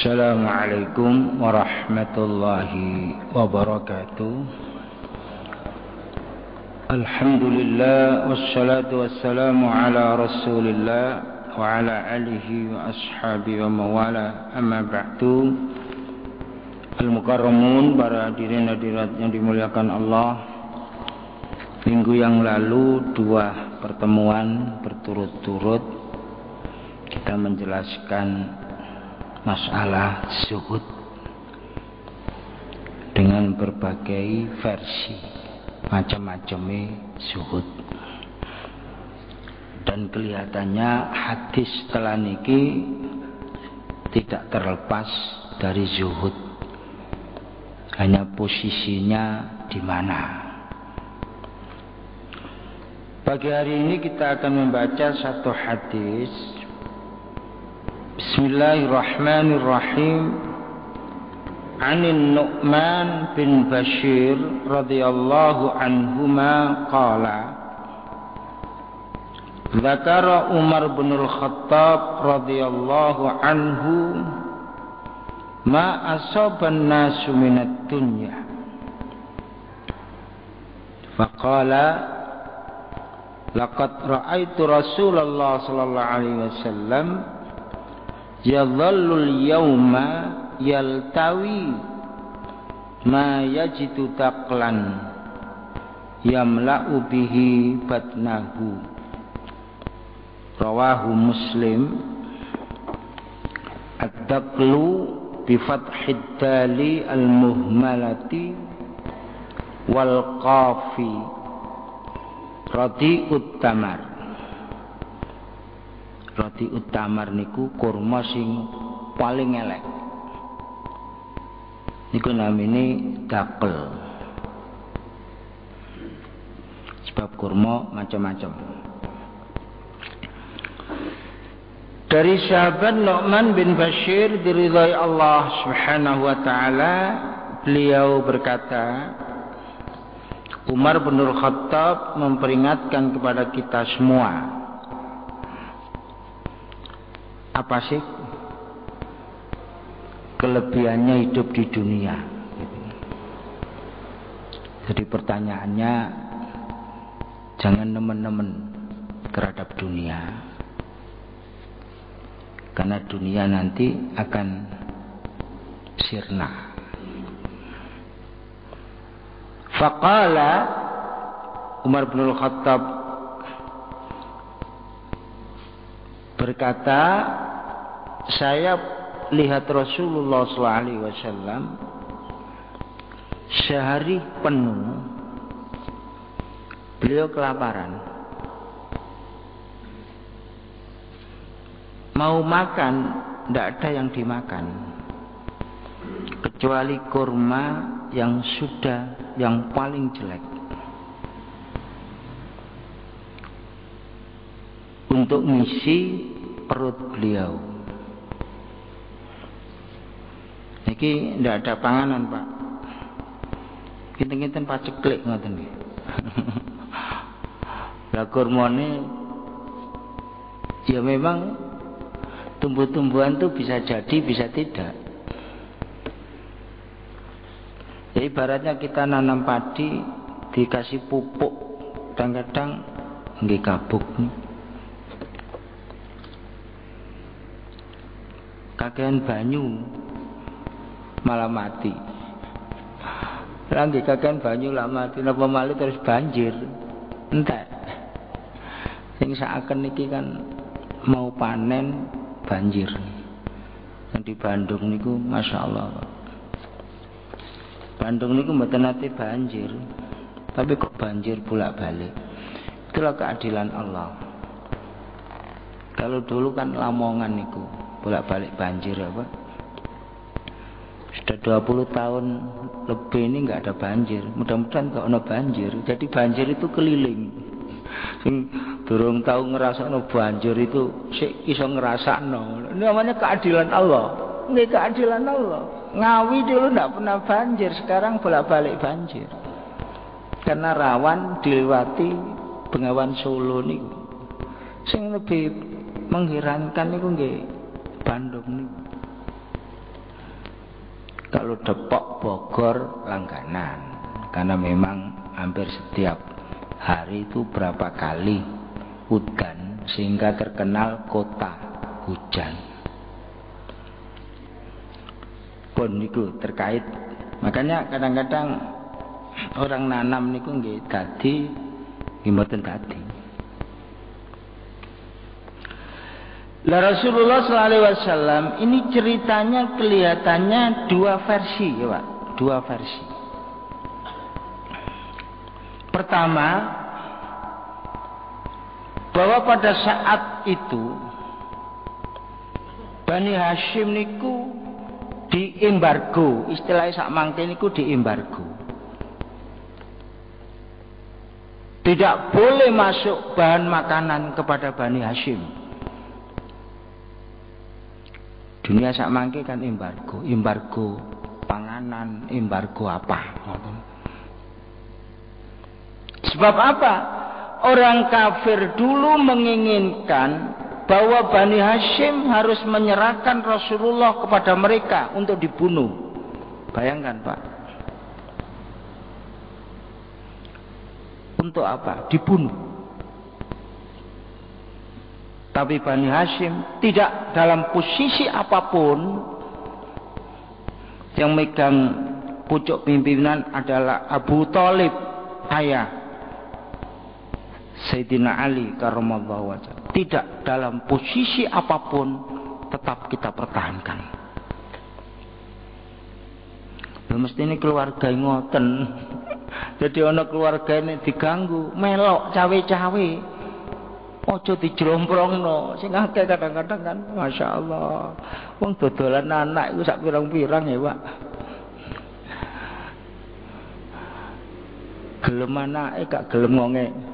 Assalamualaikum warahmatullahi wabarakatuh. Alhamdulillah wassalatu wassalamu ala Rasulillah wa ala alihi wa ashabihi wa mawala. Amma ba'du. Al-mukarramun, para hadirin hadirat yang dimuliakan Allah. Minggu yang lalu 2 pertemuan berturut-turut kita menjelaskan masalah zuhud dengan berbagai versi, macam-macamnya zuhud. Dan kelihatannya hadis setelah niki tidak terlepas dari zuhud, hanya posisinya di mana. Pagi hari ini kita akan membaca satu hadis. Bismillahirrahmanirrahim. Anin Nu'man bin Bashir radhiyallahu anhuma qala Dzakara Umar bin Al-Khattab radhiyallahu anhu ma asaban nasu minad dunya faqala laqad ra'aitu Rasulullah sallallahu alaihi wasallam yadhallul yawma yaltawi ma yajidu taqlan yamla'u bihi batnahu. Rawahu Muslim. Ad-daqlu bi fathid dali al-muhmalati wal qafi radi'ut tamar. Roti utamar niku kurma sing paling elek. Niku namine dakel. Sebab kurma macam-macam. Dari sahabat Nu'man bin Bashir diridhai Allah Subhanahu wa taala, beliau berkata, Umar bin Al-Khattab memperingatkan kepada kita semua. Apa sih kelebihannya hidup di dunia? Jadi pertanyaannya, jangan nemen-nemen terhadap dunia, karena dunia nanti akan sirna. Faqala, Umar bin Al-Khattab berkata, saya lihat Rasulullah SAW sehari penuh beliau kelaparan, mau makan tidak ada yang dimakan kecuali kurma yang paling jelek untuk ngisi perut beliau. Niki ndak ada panganan, Pak. Kinten-kinten paceklik ngoten nggih. Lah kurmane ya memang tumbuh-tumbuhan tuh bisa jadi, bisa tidak. Ya ibaratnya kita nanam padi dikasih pupuk, kadang-kadang nggih kabuk. Kakean banyu malah mati. Lagi kakean banyu lah mati, napa malih terus banjir. Entek. Sing saken niki kan mau panen banjir. Yang di Bandung niku Masya Allah. Bandung niku mboten nate banjir, tapi kok banjir bolak-balik. Itulah keadilan Allah. Kalau dulu kan Lamongan niku bolak-balik banjir apa? Sudah 20 tahun lebih ini nggak ada banjir. Mudah-mudahan nggak ada banjir. Jadi banjir itu keliling. Sing durung tahu ngerasakno banjir itu sik iso ngrasakno. Ini namanya keadilan Allah. Ini keadilan Allah. Ngawi dulu nggak pernah banjir, sekarang bolak-balik banjir. Karena rawan dilewati Bengawan Solo niku. Sing lebih mengherankan niku nggih Bandung niku. Kalau Depok, Bogor langganan. Karena memang hampir setiap hari itu berapa kali hujan sehingga terkenal kota hujan. Pun niku terkait. Makanya kadang-kadang orang nanam niku nggih dadi nggih mboten dadi. Lah Rasulullah SAW ini ceritanya kelihatannya dua versi ya Pak, dua versi. Pertama, bahwa pada saat itu Bani Hashim niku diembargo, istilahnya sak mangke niku diembargo. Tidak boleh masuk bahan makanan kepada Bani Hashim. Dunia sak mangke kan embargo, embargo panganan, embargo apa. Sebab apa? Orang kafir dulu menginginkan bahwa Bani Hashim harus menyerahkan Rasulullah kepada mereka untuk dibunuh. Bayangkan Pak. Untuk apa? Dibunuh. Tapi Bani Hashim tidak dalam posisi apapun. Yang megang pucuk pimpinan adalah Abu Thalib, ayah Sayyidina Ali karramallahu wajhah. Tidak dalam posisi apapun tetap kita pertahankan. Mesti ini keluarga ngoten. Jadi ana keluarga ini diganggu, melok cawe-cawe. Ojo dijlomprongno. Sing akeh kadang-kadang kan masyaallah. Wong dodolan anak iku sak pirang-pirang ya, Pak. Gelem anake gak gelem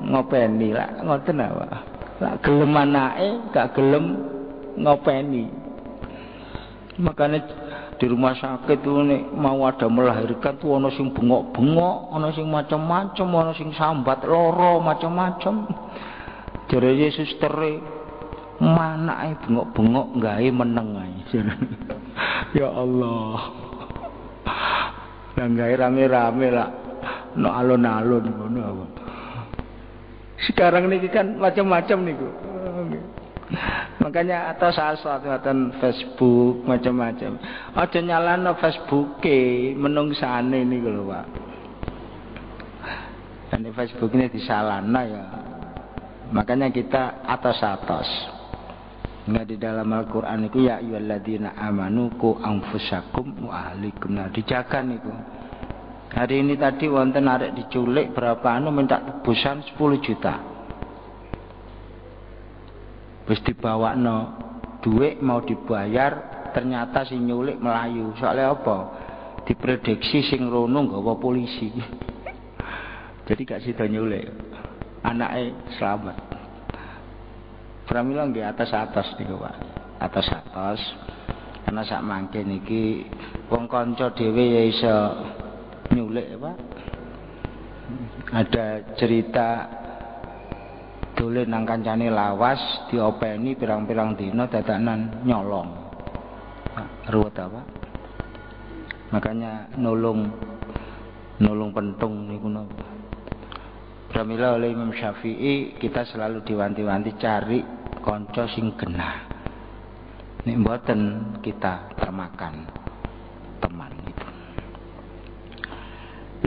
ngopeni lah ngoten apa. Lah gelem anake gak gelem ngopeni. Makanya di rumah sakit tuh nek mau ada melahirkan tuh ana sing bengok-bengok, ana sing macam-macam, ana sing sambat loro macam-macam. Jare Yesus tere manake bengok-bengok gawe meneng ae. Ya Allah. Lah gawe rame-rame lah. No alun-alun ngono apa. Sekarang niki kan macam-macam niku. Makanya atas asal-asalatan Facebook macam-macam. Aja nyalano Facebooke menungsane niku lho, Pak. Dan Facebook ini disalahna ya. Makanya kita atas-atas. Enggak di dalam Al-Qur'an itu ya ayyuhalladzina amanu qu anfusakum wa ahlikum. Nah, dijaga niku. Hari ini tadi wonten arek diculik berapa minta tebusan 10 juta. Wis dibawakno duit mau dibayar, ternyata si nyulik melayu. Soalnya apa? Diprediksi sing rono nggawa polisi. Jadi gak sida nyulik. Anake selamat. Pramila nggih atas-atas niku, Pak. Atas-atas. Karena sak mangke niki wong kanca dhewe ya iso nyulik, Pak. Ada cerita dolen nang kancane lawas diopeni pirang-pirang dina dadakan nyolong. Ruwet apa? Makanya nulung pentung niku napa. Pramila oleh Imam Syafi'i kita selalu diwanti-wanti cari kanca sing genah. Nek mboten kita termakan teman itu.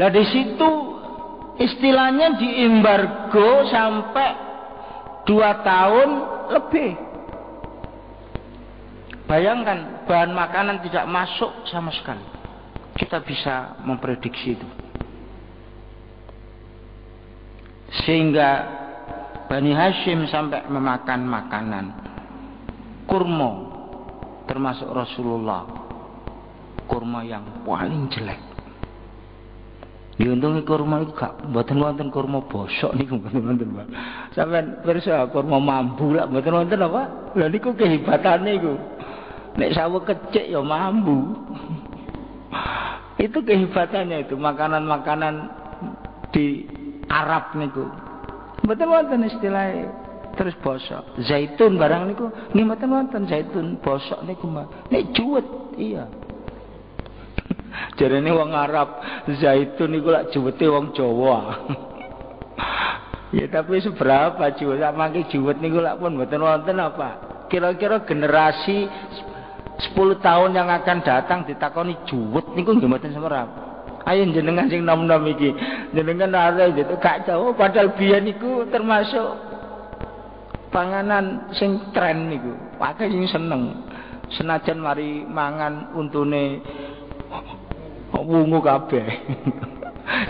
Lah di situ istilahnya diembargo sampai 2 tahun lebih. Bayangkan bahan makanan tidak masuk sama sekali. Kita bisa memprediksi itu. Sehingga Bani Hashim sampai memakan makanan kurma, termasuk Rasulullah, kurma yang paling jelek. Diuntungi kurma itu gak mboten wonten kurma bosok niku mboten wonten, Pak. Sampeyan pirsa kurma mambu lah mboten wonten apa? Lha niku kehebatane iku. Nek sawo kecik ya mambu. Itu kehebatannya itu makanan-makanan di Arab niku. Mboten wonten istilahnya terus bosok. Zaitun barang niku nggih mboten wonten zaitun bosok niku, Mbak. Nek juwet iya. Jarene wong Arab, zaitun niku lak juwete wong Jawa. Ya tapi seberapa juwet samangke juwet niku lak pun mboten wonten apa. Kira-kira generasi 10 tahun yang akan datang ditakoni juwet niku nggih mboten semerap. Ayo jenengan sing nom-nom iki, jenengan arep itu gak jauh padahal biyen niku termasuk panganan sing tren niku. Akeh sing seneng. Senajan mari mangan untune wungu kabeh.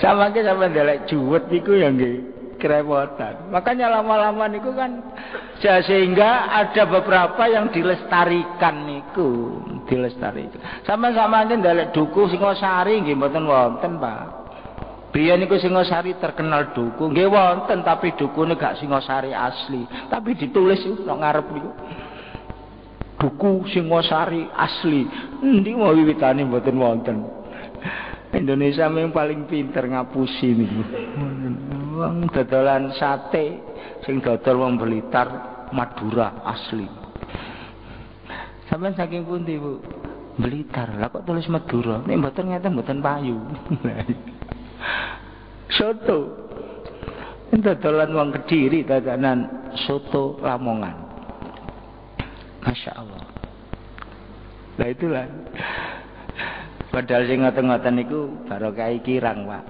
Samangke sampeyan ndelek juwet niku ya nggih kerepotan. Makanya lama-lama niku kan sehingga ada beberapa yang dilestarikan niku, dilestarikan. Sama-sama aja ndelek duku Singosari nggih mboten wonten, Pak. Biyen niku Singosari terkenal duku, nggih wonten tapi dukune gak Singosari asli, tapi ditulis nang ngarep niku. Duku Singosari asli. Endi mau wiwitane mboten wonten. Indonesia memang paling pinter ngapusi niku. Wong dodolan sate sing dodol wong Blitar Madura asli. Sampeyan saking pundi, Bu? Blitar. Lah kok tulis Madura? Nek mboten ngeten mboten payu. Soto. Dodolan wong Kediri dadanan soto Lamongan. Masya Allah. Lah itulah. Padahal sing ngoten-ngoten niku barokah kirang, Pak.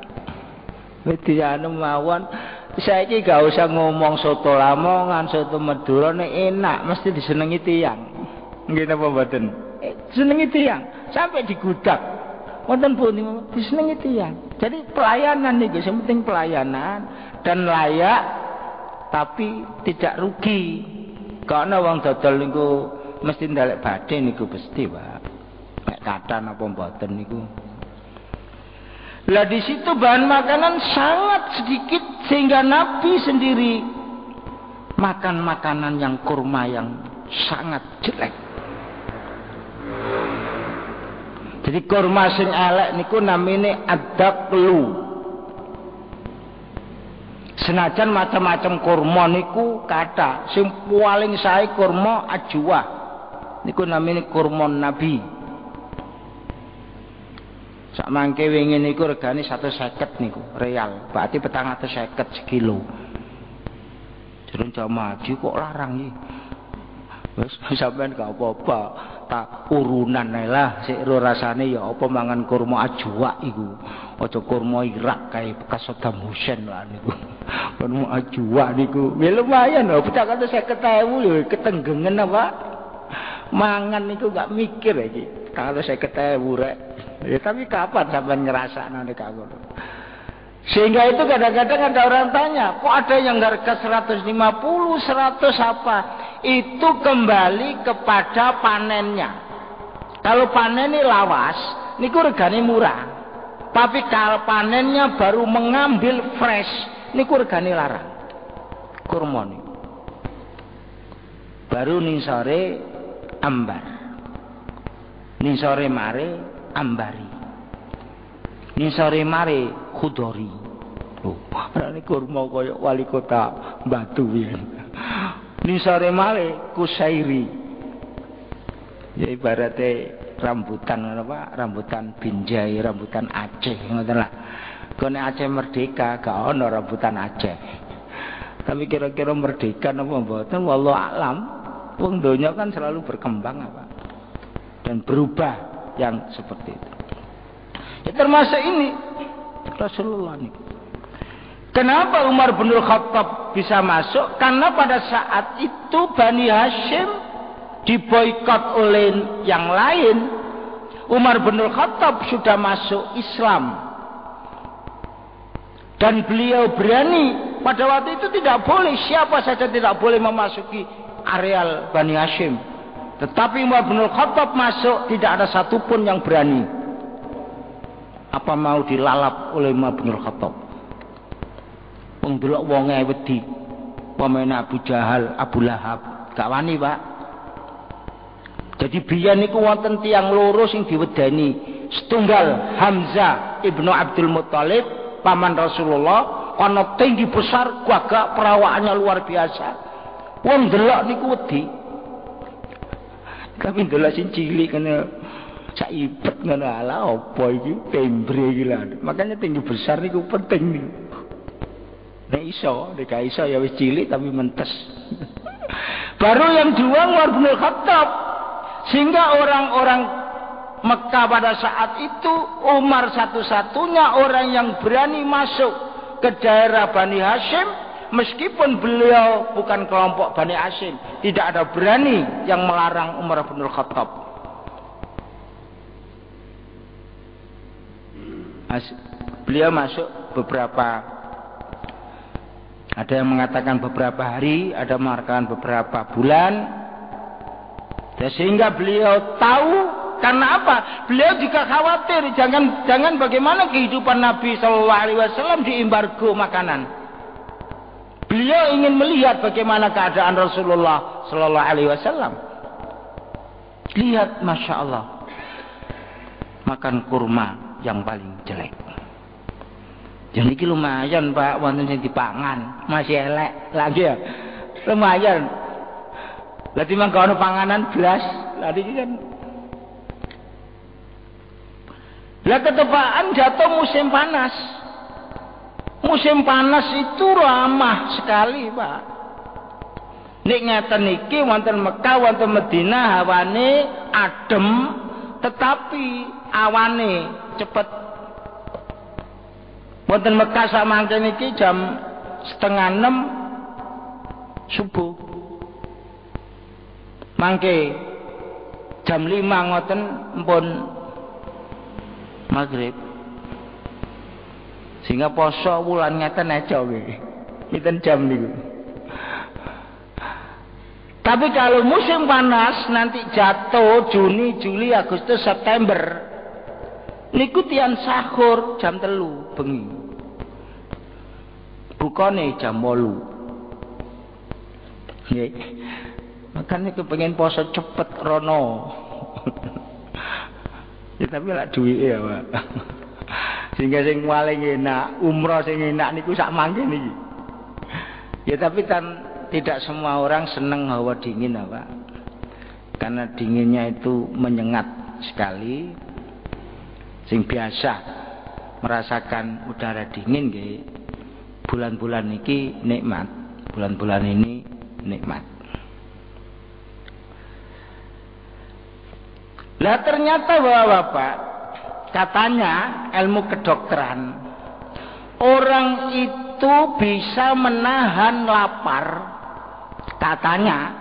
Wis dianu mawon, saiki gak usah ngomong soto Lamongan, soto Madura nek enak mesti disenengi tiyang. Nggih napa mboten? Disenengi tiyang sampai digudak. Wonten pun disenengi tiyang. Jadi pelayanan niku sing penting pelayanan dan layak tapi tidak rugi. Karena wong dodol niku mesti ndelek badhe niku mesti, Pak. Nek katan apa mboten niku. Lah di situ bahan makanan sangat sedikit sehingga Nabi sendiri makan makanan yang kurma yang sangat jelek. Jadi kurma sing elek niku namine adaklu. Senajan macam-macam kurma niku kata sing paling sae kurma ajwa. Niku namine kurma Nabi. Sak mangke wingi niku regane 150 niku real, berarti 450 sekilo. Jare jamaah haji kok larang iki. Wis sampean gak apa-apa, tak urunan ae lah, sik ro rasane ya apa mangan kurma ajwa iku. Aja kurma Irak kae bekas Saddam Hussein lah niku. Kurma ajwa niku ya lumayan lho, 450.000 lho ketenggengen apa? Mangan niku gak mikir iki. 450.000 rek. Ya tapi kapan sampai ngerasakno nek ngono. Sehingga itu kadang-kadang ada orang tanya, kok ada yang harga 150, 100 apa? Itu kembali kepada panennya. Kalau panennya lawas, niku regane murah. Tapi kalau panennya baru mengambil fresh, niku regane larang. Kurma niku. Baru ning sore ambar. Ning sore mare ambari. Ning sore mare khudori. Lho, ana kurma kaya wali kota Batu piye. Ning sore mare kusairi. Ya ibarate rambutan ngono Pak, rambutan Binjai, rambutan Aceh ngoten lah. Kene Aceh merdeka gak ana rambutan Aceh. Tapi kira-kira merdeka napa mboten wallahu alam. Wong donya kan selalu berkembang apa dan berubah yang seperti itu. Ya termasuk ini Rasulullah ini. Kenapa Umar bin Khattab bisa masuk? Karena pada saat itu Bani Hashim diboikot oleh yang lain. Umar bin Khattab sudah masuk Islam. Dan beliau berani. Pada waktu itu tidak boleh, siapa saja tidak boleh memasuki areal Bani Hashim. Tetapi Umar bin Khattab masuk, tidak ada satupun yang berani. Apa mau dilalap oleh Umar bin Khattab? Ndelok wonge wedi. Pemain Abu Jahal, Abu Lahab, gak wani, Pak. Jadi biyen niku wonten tiyang loro sing diwedani. Setunggal Hamzah ibnu Abdul Muthalib, paman Rasulullah, ana tinggi besar, gagak, perawakannya luar biasa. Wong ndelok niku wedi. Tapi ndelok sing cilik kene Saibet ngono ala apa iki tembre iki lho. Makanya tinggi besar niku penting niku. Nek iso, nek gak iso ya wis cilik tapi mentes. Baru yang dua Umar bin Khattab. Sehingga orang-orang Mekah pada saat itu Umar satu-satunya orang yang berani masuk ke daerah Bani Hashim, meskipun beliau bukan kelompok Bani Hashim. Tidak ada berani yang melarang Umar bin Khattab. Beliau masuk beberapa, ada yang mengatakan beberapa hari, ada yang mengatakan beberapa bulan. Dan sehingga beliau tahu, karena apa? Beliau juga khawatir, jangan bagaimana kehidupan Nabi Shallallahu Alaihi Wasallam diembargo makanan. Beliau ingin melihat bagaimana keadaan Rasulullah Shallallahu Alaihi Wasallam. Lihat, masya Allah, makan kurma yang paling jelek. Jadi ini lumayan Pak, wonten sing dipangan, masih elek lagi ya. Lumayan. Lah timbang ono panganan blas, lah iki kan. Lah ketepaan jatuh musim panas. Musim panas itu ramah sekali, Pak. Nek ngeten iki wonten Mekah, wonten Madinah hawane adem, tetapi awane cepet. Wonten Mekah sak mangken iki jam 5:30 subuh. Mangke jam 5 ngoten mpun maghrib. Sehingga poso wulan ngeten aja nggih. Pinten jam niku. Tapi kalau musim panas nanti jatuh Juni, Juli, Agustus, September. Niku tian sahur jam 3 bengi. Bukane jam 8. Nggih. Makanya kepengen poso cepet rono. Ya tapi lak duwike ya, Pak. Sehingga sing paling enak, umroh sing enak niku sak mangke niki. Ya tapi tidak semua orang senang hawa dingin, Pak. Karena dinginnya itu menyengat sekali. Sing biasa merasakan udara dingin nggih. Bulan-bulan niki nikmat. Bulan-bulan ini nikmat. Lah ternyata Bapak, katanya ilmu kedokteran, orang itu bisa menahan lapar, katanya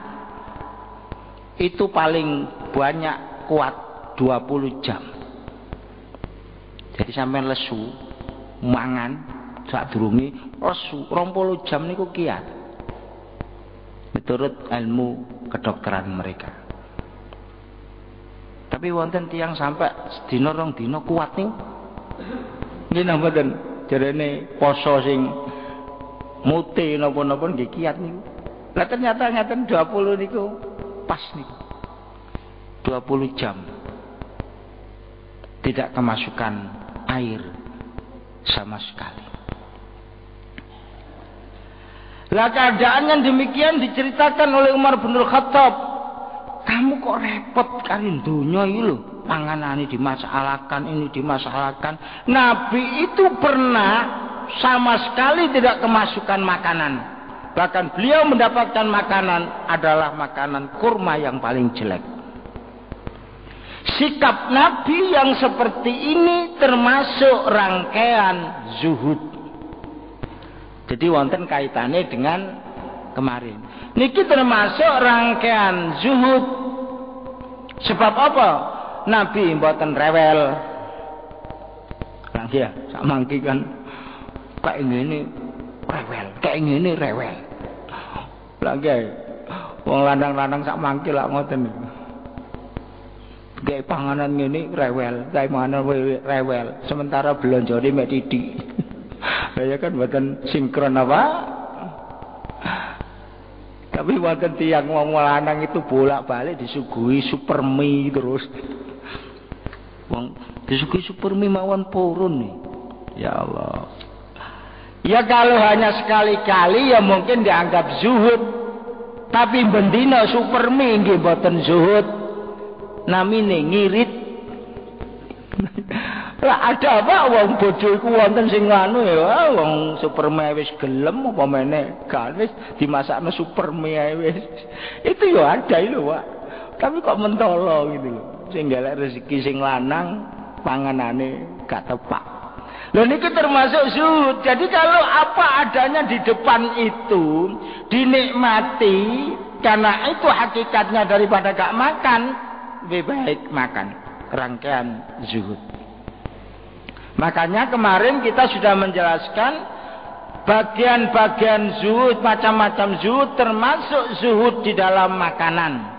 itu paling banyak kuat 20 jam. Jadi sampai lesu mangan sadurunge lesu 20 jam niku kiat. Menurut ilmu kedokteran mereka. Tapi wonten tiyang sampai sedina rong dina kuat niku. Nggih mboten jarene poso sing mute napa-napa nggih kiat niku. Lah ternyata ngaten 20 niku pas niku. 20 jam. Tidak kemasukan air sama sekali. Lah keadaan yang demikian diceritakan oleh Umar bin Khattab. Kamu kok repot kali dunia ini loh. Panganan ini dimasalahkan, ini dimasalahkan. Nabi itu pernah sama sekali tidak kemasukan makanan. Bahkan beliau mendapatkan makanan adalah makanan kurma yang paling jelek. Sikap Nabi yang seperti ini termasuk rangkaian zuhud. Jadi wonten kaitannya dengan kemarin. Niki termasuk rangkaian zuhud. Sebab apa? Nabi mboten rewel. Lah ya, sak mangki kan kayak ngene rewel, kayak ngene rewel. Lah nggih, wong lanang-lanang sak mangki lak ngoten niku. Kayak panganan ngene rewel, kayak mangan rewel. Sementara belonjone mek titik. Lah ya kan mboten sinkron apa? Tapi wonten tiyang wong lanang itu bolak-balik disuguhi supermi terus. Wong disuguhi supermi mawon purun nih. Ya Allah. Ya kalau hanya sekali-kali ya mungkin dianggap zuhud. Tapi bendina supermi nggih mboten zuhud. Namine ngirit. Lah ada apa wong bojo iku wonten sing anu ya, wong superme wis gelem apa meneh kan wis dimasakno superme wis. Itu ya ada lho, Pak. Tapi kok mentolo gitu lho. Sing golek rezeki sing lanang panganane gak tepak. Lho niki termasuk zuhud. Jadi kalau apa adanya di depan itu dinikmati karena itu hakikatnya daripada gak makan, lebih baik makan. Rangkaian zuhud. Makanya kemarin kita sudah menjelaskan bagian-bagian zuhud, macam-macam zuhud, termasuk zuhud di dalam makanan.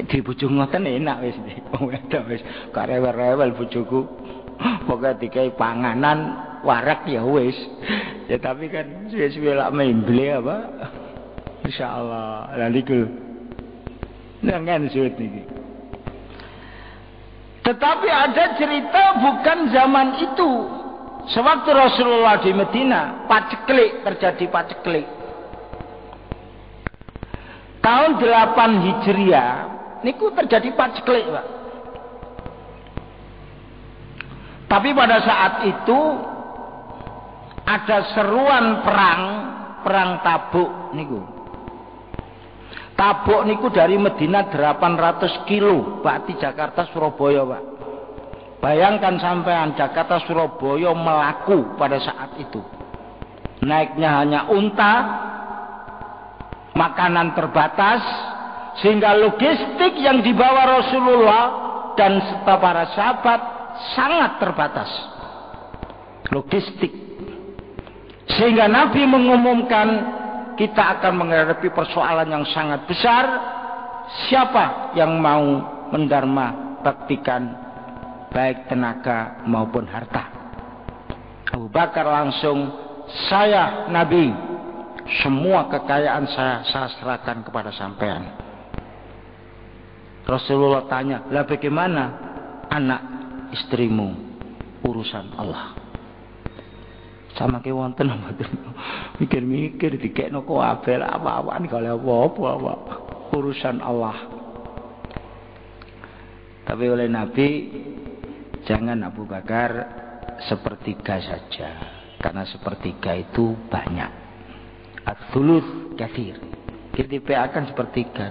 Di bojo ngoten enak wis. Wong wedok wis gak rewel-rewel bojoku. Pokoke dikai panganan warak ya wis. Ya tapi kan suwe-suwe lak memble apa. Insyaallah. Lah niku. Jangan zuhud niki. Tetapi ada cerita bukan zaman itu. Sewaktu Rasulullah di Medina, paceklik, terjadi paceklik. Tahun 8 Hijriah, niku terjadi paceklik, Pak. Tapi pada saat itu ada seruan perang Tabuk niku. Tabuk niku dari Medina 800 kilo, berarti Jakarta Surabaya, Pak. Bayangkan sampean Jakarta Surabaya melaku pada saat itu. Naiknya hanya unta, makanan terbatas, sehingga logistik yang dibawa Rasulullah dan serta para sahabat sangat terbatas. Logistik. Sehingga Nabi mengumumkan kita akan menghadapi persoalan yang sangat besar. Siapa yang mau mendharma baktikan baik tenaga maupun harta? Abu Bakar langsung, saya Nabi, semua kekayaan saya serahkan kepada sampean. Rasulullah tanya, lah bagaimana anak istrimu? Urusan Allah. Sama ke wonten mikir-mikir dikekno kabeh apa-apaan kalau apa-apa urusan Allah. Tapi oleh Nabi, jangan Abu Bakar sepertiga saja, karena sepertiga itu banyak. Ats-tsuluts katsir. Kita akan sepertiga.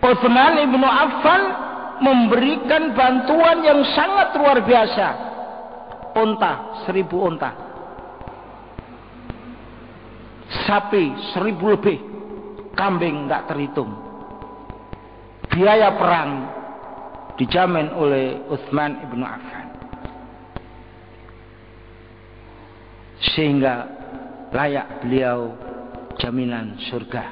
Utsman ibnu Affan memberikan bantuan yang sangat luar biasa. Unta 1000 unta, sapi 1000 lebih, kambing nggak terhitung. Biaya perang dijamin oleh Utsman ibnu Affan, sehingga layak beliau jaminan surga.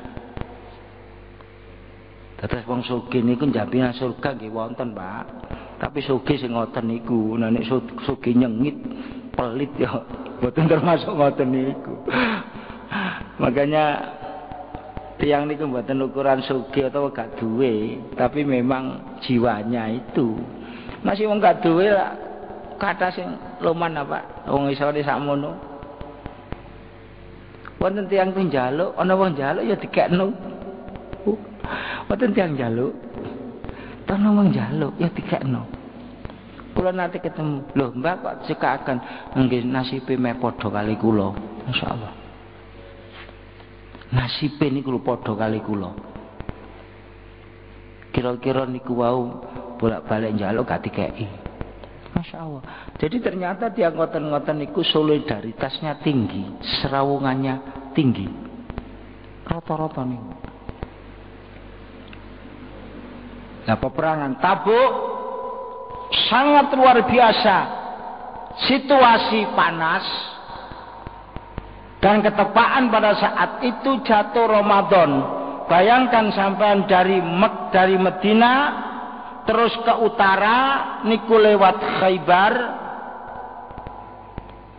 Terus wong sugih niku jaminan surga nggih wonten, Pak. Tapi sugih sing ngoten niku, nek sugih nyengit, pelit ya mboten termasuk ngoten niku. Makanya tiyang niku mboten ukuran sugih atau gak duwe, tapi memang jiwanya itu. Masih wong gak duwe lah kata sing loman apa? Wong isore sakmono. Wonten tiyang ku njaluk, ana wong njaluk ya dikekno. Wonten tiyang njaluk. Ana wong njaluk ya dikekno. Kula nate ketemu, lho Mbak kok cekaken nggih nasibe meh padha kali kula. Masyaallah. Nasibe niku lho padha kali kula. Kira-kira niku wau bolak-balik njaluk gak dikeki. Masyaallah. Jadi ternyata tiang ngoten-ngoten niku solidaritasnya tinggi, serawungannya tinggi. Rata-rata niku. Nah, peperangan Tabuk sangat luar biasa. Situasi panas dan ketepaan pada saat itu jatuh Ramadan. Bayangkan sampai dari Medina terus ke utara niku lewat Khaybar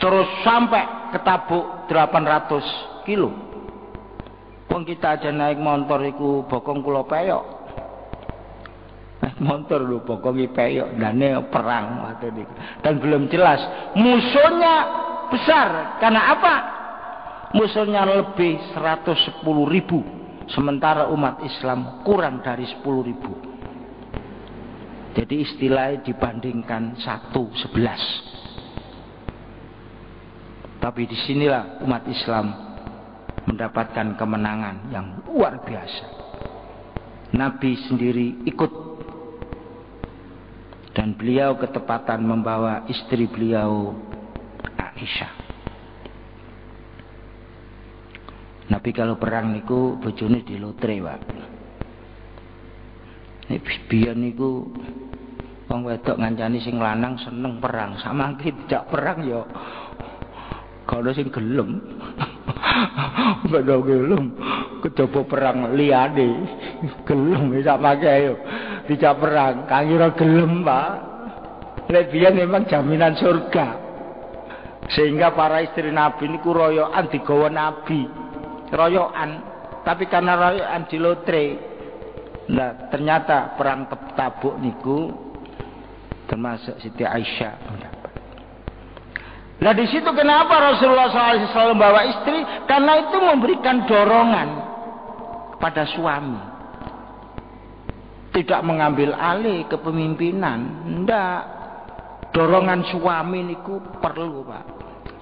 terus sampai ke Tabuk 800 kilo. Wong kita aja naik motor iku bokong kula peyok. Motor lho pokoke peyok dane perang waktu itu. Dan belum jelas musuhnya besar karena apa? Musuhnya lebih 110.000, sementara umat Islam kurang dari 10.000. Jadi istilahnya dibandingkan 1:11. Tapi disinilah umat Islam mendapatkan kemenangan yang luar biasa. Nabi sendiri ikut, dan beliau ketepatan membawa istri beliau Aisyah. Nabi kalau perang niku bojone dilotre, Pak. Nek biyen niku wong wedok ngancani sing lanang seneng perang, samangke tidak perang ya kalau sing gelem. Bedo gelem kejaba perang liyane gelem samangke ayo dijak perang kangira gelem, Pak. Nek biyen memang jaminan surga. Sehingga para istri Nabi niku royokan digawa Nabi. Royokan, tapi karena royokan dilotre. Nah, ternyata perang Tabuk niku termasuk Siti Aisyah mendapat. Nah, di situ kenapa Rasulullah SAW membawa istri? Karena itu memberikan dorongan pada suami. Tidak mengambil alih kepemimpinan, ndak. Dorongan suami niku perlu, Pak.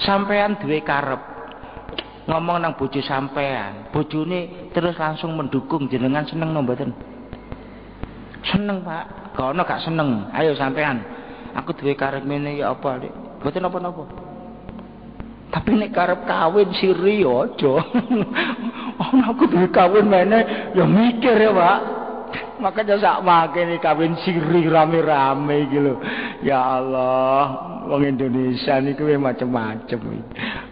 Sampean duwe karep ngomong nang bojo sampean, bojone terus langsung mendukung, jenengan seneng no mboten? Seneng, Pak. Kono gak seneng. Ayo sampean, aku duwe karep ngene ya apa, Dik? Mboten napa-napa. Tapi nek karep kawin siri aja. Oh, aku duwe kawin meneh ya mikir ya, Pak. Makanya sak makene kawin siri rame-rame iki lho. Ya Allah, wong Indonesia niku macam-macam.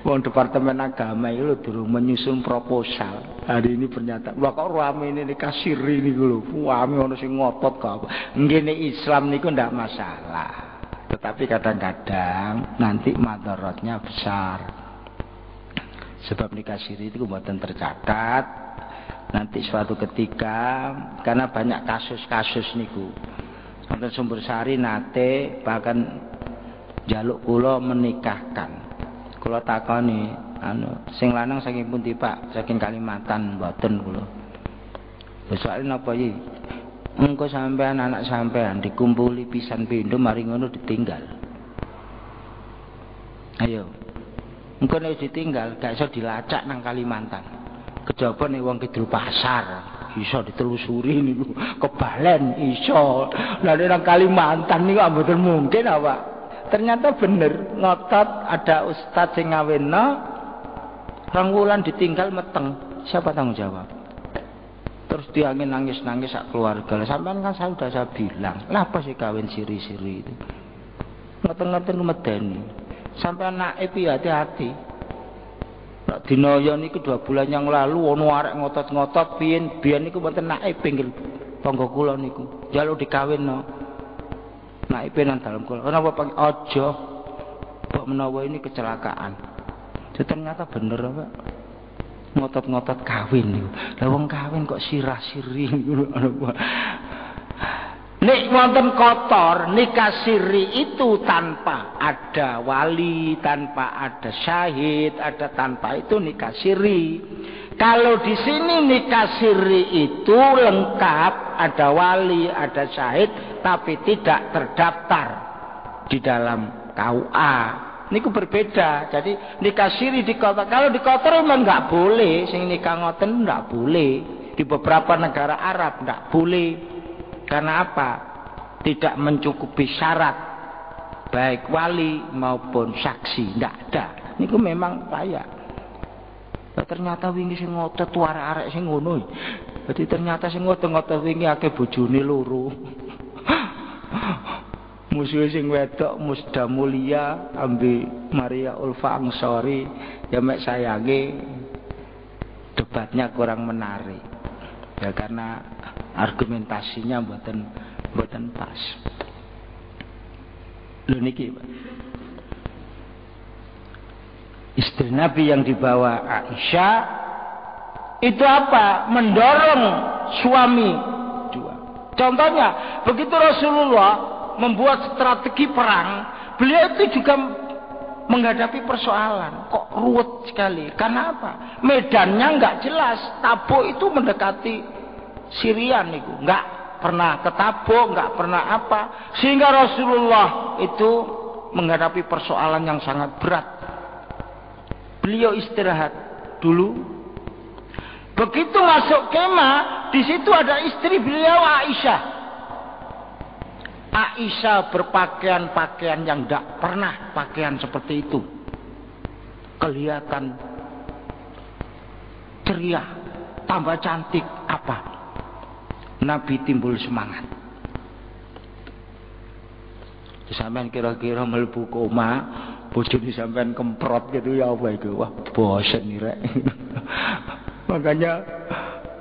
Wong Departemen Agama itu lho durung menyusun proposal. Hari ini pernyataan, wah kok rame ini nikah siri niku lho. Wame ono sing ngotot kok apa. Ngene Islam niku ndak masalah. Tetapi kadang-kadang nanti madaratnya besar. Sebab nikah siri itu mboten tercatat. Nanti suatu ketika, karena banyak kasus-kasus niku. Wonten Sumber Sari nate bahkan jaluk kula menikahkan. Kula takoni, sing lanang saking pundi, Pak? Saking Kalimantan mboten kula. Soale napa iki? Engko sampean anak sampean dikumpuli pisan pindho mari ngono ditinggal. Ayo. Engko nek ditinggal gak iso dilacak nang Kalimantan. Kejaba nek wong Kidul Pasar iso ditelusuri niku, kebalen iso. Lah nang Kalimantan niku mboten mungkin apa. Ternyata bener, ngotot ada ustaz sing ngawinno, rong wulan ditinggal meteng. Siapa tanggung jawab? Terus dia nangis-nangis sak keluarga. Sampean kan saya bilang, lah apa sih kawin siri-siri itu? Ngoten-ngoten medeni. Sampean naib hati-hati. Nak dinoyo niku 2 bulan yang lalu ono arek ngotot-ngotot biyen niku mboten naib pinggir tangga kula niku. Njaluk dikawinno. Naibe nang dalem kula. Napa aja. Mbok menawa ini kecelakaan. Ternyata bener, Pak. Ngotot-ngotot kawin niku. Lah wong kawin kok sirah-siri niku. Nek wonten kotor nikah siri itu tanpa ada wali, tanpa ada syahid, tanpa itu nikah siri. Kalau di sini nikah siri itu lengkap, ada wali, ada syahid, tapi tidak terdaftar di dalam KUA. Niku berbeda. Jadi nikah siri di kotor. Kalau di kotor memang nggak boleh. Sing nikah ngoten nggak boleh. Di beberapa negara Arab nggak boleh. Karena apa? Tidak mencukupi syarat baik wali maupun saksi, tidak ada. Niku memang payah. Ternyata wingi sing ngotot arek sing ngono. Jadi ternyata sing ngotot wingi akeh bojone loro. Musuh sing wedok Musda Mulia ambi Maria Ulfa Angsori ya mek sayange debatnya kurang menarik. Ya karena argumentasinya mboten pas. Lho niki, Pak. Istri Nabi yang dibawa Aisyah itu apa? Mendorong suami dua. Contohnya, begitu Rasulullah membuat strategi perang, beliau itu juga menghadapi persoalan. Kok ruwet sekali? Karena apa? Medannya nggak jelas. Tabuk itu mendekati Syria niku, nggak pernah ketabuk, nggak pernah apa. Sehingga Rasulullah itu menghadapi persoalan yang sangat berat. Beliau istirahat dulu. Begitu masuk kemah, di situ ada istri beliau Aisyah. Aisyah berpakaian pakaian yang tidak pernah pakaian seperti itu. Kelihatan ceria, tambah cantik apa? Nabi timbul semangat. Sampean kira-kira mlebu koma, bojone sampean kemprot gitu ya apa itu? Wah, bosen nih rek. Makanya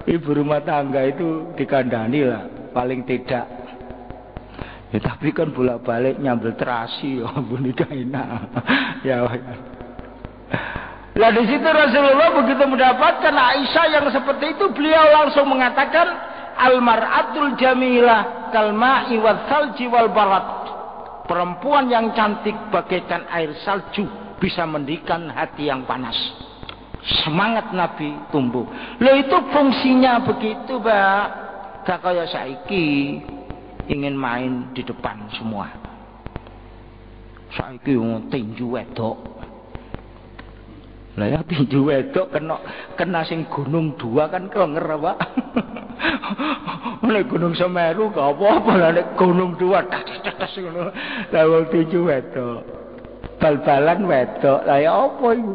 ibu rumah tangga itu dikandani lah, paling tidak. Ya tapi kan bolak-balik nyambel terasi, ya ampun gak enak. Ya. Lah di situ Rasulullah begitu mendapatkan Aisyah yang seperti itu, beliau langsung mengatakan al-mar'atul jamilah kalma'i wal salji wal barat. Perempuan yang cantik bagaikan air salju, bisa mendikan hati yang panas. Semangat Nabi tumbuh. Loh itu fungsinya begitu, Mbak. Gak kayak saiki ingin main di depan semua. Saiki tinju wedok. Lah ya tinju wedok kena sing gunung 2 kan kenger, Pak. Nek Gunung Semeru gak apa-apa lah, nek Gunung 2 tas ngono. Lah wong tinju wedok. Bal-balan wedok. Lah ya apa iku?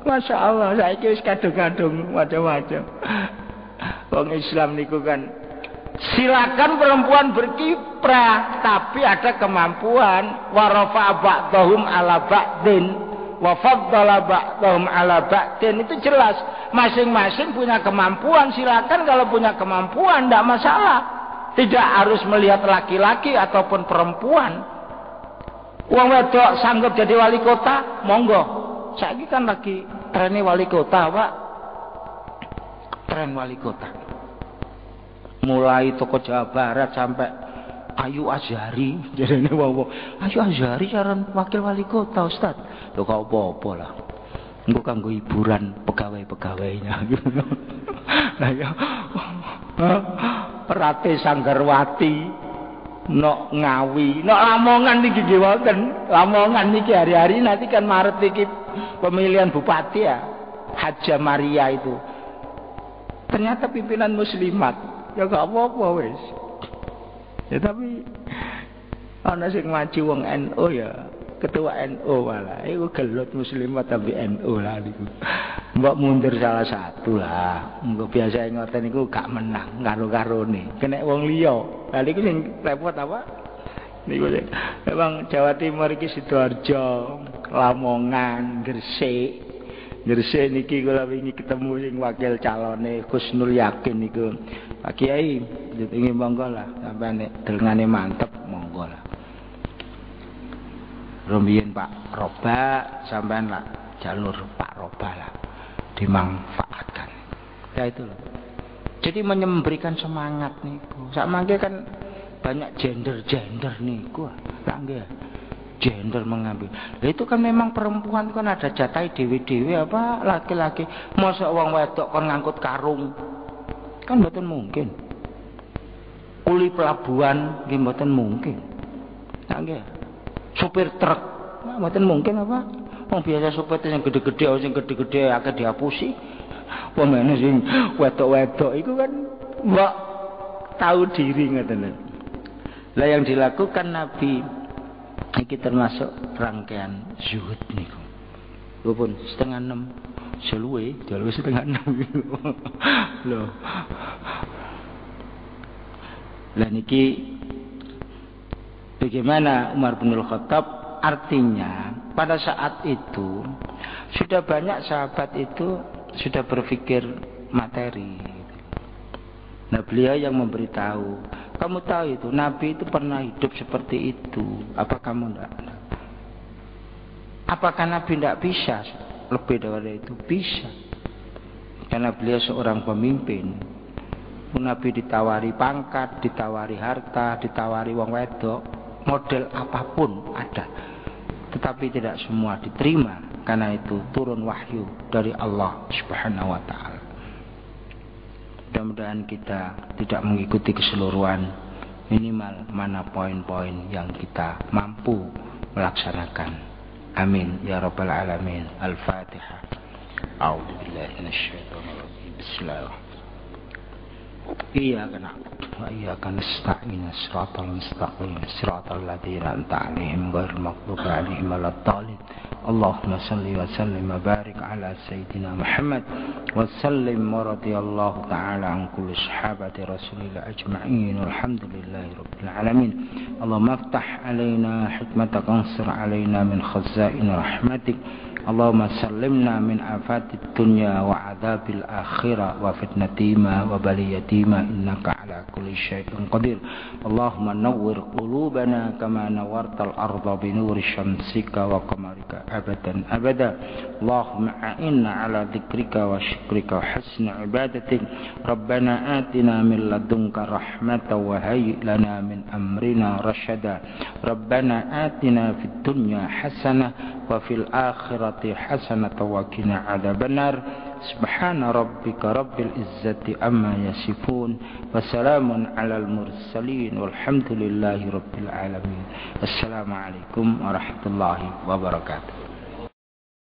Masya Allah, saiki wis kadung-kadung macam-macam. Wong Islam niku kan silakan perempuan berkiprah, tapi ada kemampuan. Wa rafa'a ba'dahum 'ala ba'din wa faddala ba'dahum 'ala ba'din. Itu jelas, masing-masing punya kemampuan. Silakan kalau punya kemampuan, tidak masalah. Tidak harus melihat laki-laki ataupun perempuan. Wong wedok sanggup jadi wali kota, monggo. Saiki kan lagi trennya wali kota, Pak. Tren wali kota. Mulai toko Jawa Barat sampai Ayu Azhari. Jadi ini wong Ayu Azhari calon wakil wali kota, Ustaz. Lho kok apa-apa lah. Engko kanggo hiburan pegawai-pegawainya. Lah ya. Rate Sanggarwati. Nok Ngawi, nok Lamongan niki nggih wonten. Lamongan niki hari-hari nanti kan Maret niki pemilihan bupati ya. Haja Maria itu. Ternyata pimpinan muslimat. Ya gak apa-apa wis. Ya tapi ana sing maju wong NU ya, ketua NU malah. Iku gelut muslimat tapi NU lah niku. Mbok mundur salah satu lah. Engko biasa ngoten niku gak menang karo-karone. Kena wong liya. Lah niku sing repot apa? Niku memang Jawa Timur iki Sidoarjo, Lamongan, Gresik. Gresik niki kula wingi ketemu sing wakil calone Husnul Yakin niku. Pak Kiai, ingin monggo lah, sampai nek delengane mantep monggo lah. Rumiyin Pak Roba sampean lah jalur Pak Roba lah dimanfaatkan. Ya itu loh. Jadi memberikan semangat niku. Sakmangke kan banyak gender niku. Lah nggih. Gender mengambil. Lah itu kan memang perempuan kan ada jatah dhewe-dhewe apa laki-laki. Mosok wong wedok kon ngangkut karung. Kan mboten mungkin. Kuli pelabuhan nggih mboten mungkin. Lah nggih. Supir truk mboten mungkin apa? Wong biasa supir sing gede-gede akeh dihapusi. Pemene sing wedok-wedok itu kan mbok tahu diri ngoten. Lah yang dilakukan Nabi iki termasuk rangkaian zuhud niku. Walaupun 5:30 seluwe, jalu 5:30 loh. Lah niki bagaimana Umar bin Khattab? Artinya pada saat itu sudah banyak sahabat itu sudah berpikir materi. Nah beliau yang memberitahu, kamu tahu itu Nabi itu pernah hidup seperti itu. Apa kamu enggak? Apakah Nabi tidak bisa lebih dari itu? Bisa. Karena beliau seorang pemimpin. Nabi ditawari pangkat, ditawari harta, ditawari wong wedok, model apapun ada. Tetapi tidak semua diterima. Karena itu turun wahyu dari Allah Subhanahu wa taala. Mudah-mudahan kita tidak mengikuti keseluruhan, minimal mana poin-poin yang kita mampu melaksanakan. Amin ya rabbal alamin. Al-Fatihah. A'udzu billahi minasyaitonir rajim. Bismillahirrahmanirrahim. Iyyaka na'budu wa iyyaka nasta'in. Shiratal mustaqim. Shiratal ladzina an'amta 'alaihim ghairil maghdubi 'alaihim waladdallin. Allahumma salli wa sallim wa barik ala sayyidina Muhammad wa sallim wa radiyallahu ta'ala an kulli sahabati Rasulillah ajma'in. Alhamdulillahi rabbil alamin. Allahumma aftah 'alaina hikmataka ansur 'alaina min khazain rahmatik. Allahumma sallimna min afatid dunya wa adzabil akhirah wa fitnatima wa baliyatima innaka ala kulli syai'in qadir. Allahumma nawwir qulubana kama nawwartal arda bi nuri syamsika wa qamarika abadan abada. Allahumma a'inna ala dzikrika wa syukrika wa husni ibadatik. Rabbana atina min ladunka rahmatan wa hayyi lana min amrina rasyada. Rabbana atina fid dunya hasanah wa fil akhirati hasanatan wa qina adzabannar. Subhana rabbika rabbil izzati amma yasifun wa salamun alal mursalin walhamdulillahi rabbil alamin. Assalamualaikum warahmatullahi wabarakatuh.